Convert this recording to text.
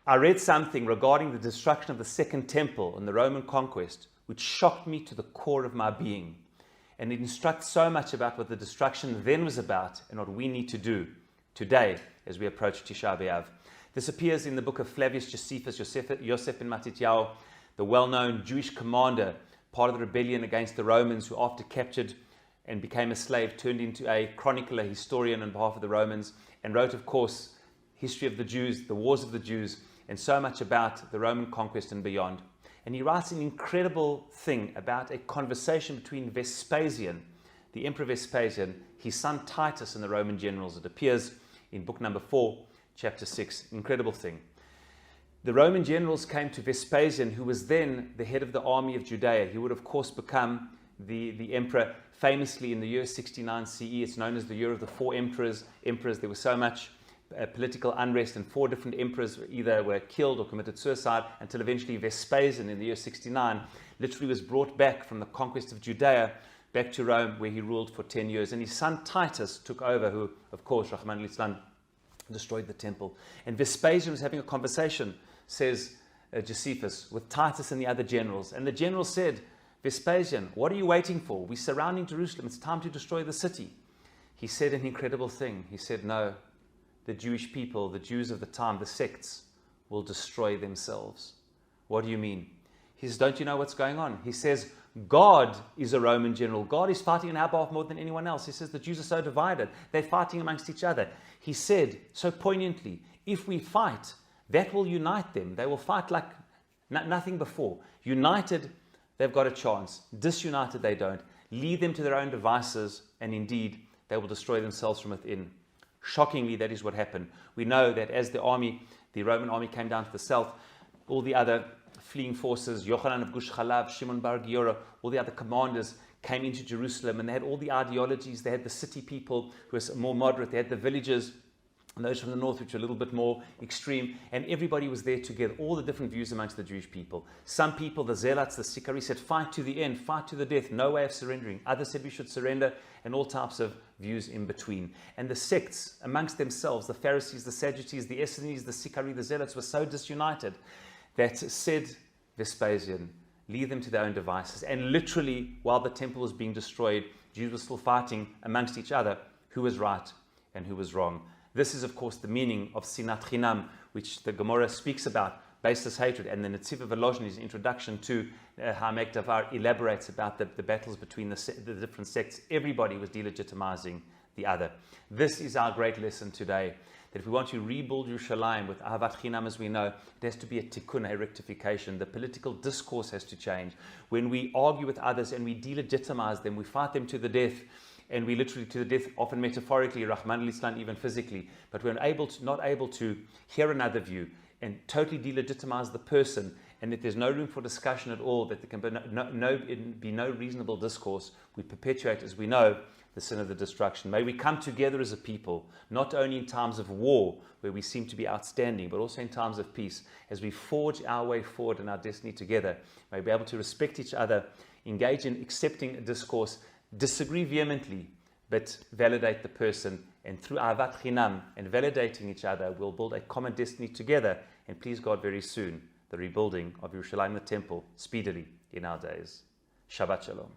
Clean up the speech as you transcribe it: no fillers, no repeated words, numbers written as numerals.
I read something regarding the destruction of the Second Temple and the Roman conquest, which shocked me to the core of my being. And it instructs so much about what the destruction then was about and what we need to do today as we approach Tisha B'Av. This appears in the book of Flavius Josephus, Yosef ben Matityahu, the well-known Jewish commander, part of the rebellion against the Romans, who after captured and became a slave, turned into a chronicler, historian on behalf of the Romans, and wrote, of course, history of the Jews, the wars of the Jews, and so much about the Roman conquest and beyond. And he writes an incredible thing about a conversation between Vespasian, the Emperor Vespasian, his son Titus, and the Roman generals. It appears in book number 4, chapter 6. Incredible thing. The Roman generals came to Vespasian, who was then the head of the army of Judea. He would, of course, become the emperor famously in the year 69 CE. It's known as the year of the four emperors. There was so much political unrest, and 4 different emperors either were killed or committed suicide, until eventually Vespasian in the year 69 literally was brought back from the conquest of Judea back to Rome, where he ruled for 10 years. And his son Titus took over, who, of course, Rahman al-Islam, destroyed the temple. And Vespasian was having a conversation, says Josephus, with Titus and the other generals. And the general said, Vespasian, what are you waiting for? We're surrounding Jerusalem. It's time to destroy the city. He said an incredible thing. He said, no, the Jewish people, the Jews of the time, the sects, will destroy themselves. What do you mean? He says, don't you know what's going on? He says, God is a Roman general. God is fighting on our behalf more than anyone else. He says the Jews are so divided. They're fighting amongst each other. He said so poignantly, if we fight, that will unite them. They will fight like nothing before. United, they've got a chance. Disunited, they don't. Lead them to their own devices, and indeed, they will destroy themselves from within. Shockingly, that is what happened. We know that as the Roman army came down to the south, all the other fleeing forces, Yochanan of Gush Chalav, Shimon bar Giora, all the other commanders came into Jerusalem, and they had all the ideologies. They had the city people who were more moderate. They had the villagers, and those from the north, which were a little bit more extreme, and everybody was there together, all the different views amongst the Jewish people. Some people, the zealots, the Sikari, said, fight to the end, fight to the death, no way of surrendering. Others said we should surrender, and all types of views in between. And the sects amongst themselves, the Pharisees, the Sadducees, the Essenes, the Sikari, the zealots, were so disunited that said Vespasian, leave them to their own devices. And literally, while the temple was being destroyed, Jews were still fighting amongst each other who was right and who was wrong. This is, of course, the meaning of Sinat Chinam, which the Gemara speaks about, baseless hatred. And the Netziv of Volozhin, his introduction to Ha'amek Davar, elaborates about the battles between the different sects. Everybody was delegitimizing the other. This is our great lesson today, that if we want to rebuild Yerushalayim with Ahavat Chinam as we know, it has to be a tikkun, a rectification. The political discourse has to change. When we argue with others and we delegitimize them, we fight them to the death, and we literally to the death, often metaphorically, Rahman al-Islam, even physically, but we're not able to hear another view and totally delegitimize the person, and that there's no room for discussion at all, that there can be no reasonable discourse, we perpetuate, as we know, the sin of the destruction. May we come together as a people, not only in times of war, where we seem to be outstanding, but also in times of peace, as we forge our way forward and our destiny together. May we be able to respect each other, engage in accepting a discourse, disagree vehemently, but validate the person. And through Ahavat Chinam and validating each other, we'll build a common destiny together, and please God, very soon, the rebuilding of Yerushalayim, the temple, speedily in our days. Shabbat Shalom.